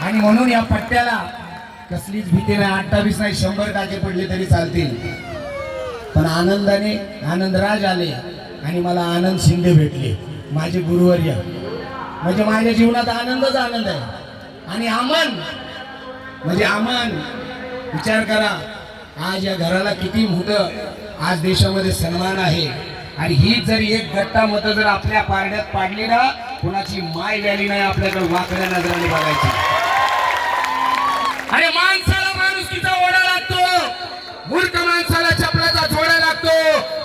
आणि म्हणून या पट्ट्याला कसलीच भीती नाही. 28 नाही 100 टाके पडले तरी चालतील. पण आनंदाने आनंदराज आले आणि मला आनंद शिंदे भेटले, माझे गुरुवर्य. म्हणजे माझ्या जीवनात आनंदच आनंद आहे. आणि अमन म्हणजे अमन. विचार करा, आज या घराला किती मोठं आज देशामध्ये सन्मान आहे. आणि ही जर एक गट्टा मत जर आपल्या पारड्यात पाडली ना, कुणाची माय व्याली नाही आपल्याकडे वाकड्या नजराने बघायची. अरे माणसाला माणुसकीचा ओढा लागतो, मूर्ख माणसाला चपलाचा जोडा लागतो.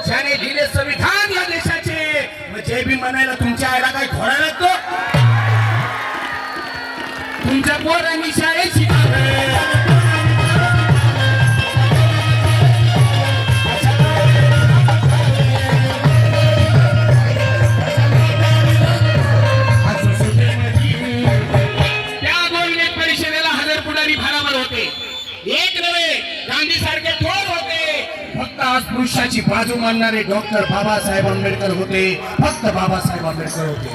ज्याने लिहिले संविधान या देशाचे, मग जे बी म्हणायला तुमच्या आईला काय घोडा लागतो? तुमच्या पोरांनी शाळेत शिकावे. अस्पृश्याची बाजू मानणारे डॉक्टर बाबासाहेब आंबेडकर होते. फक्त बाबासाहेब आंबेडकर होते.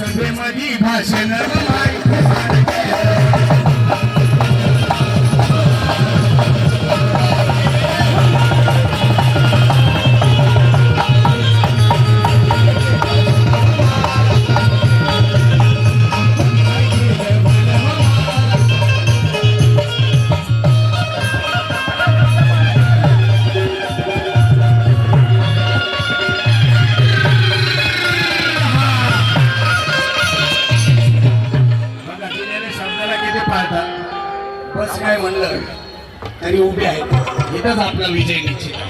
सभेमध्ये भाषण बस काय म्हणलं तरी उभे आहेत. इथंच आपला विजय निश्चित आहे.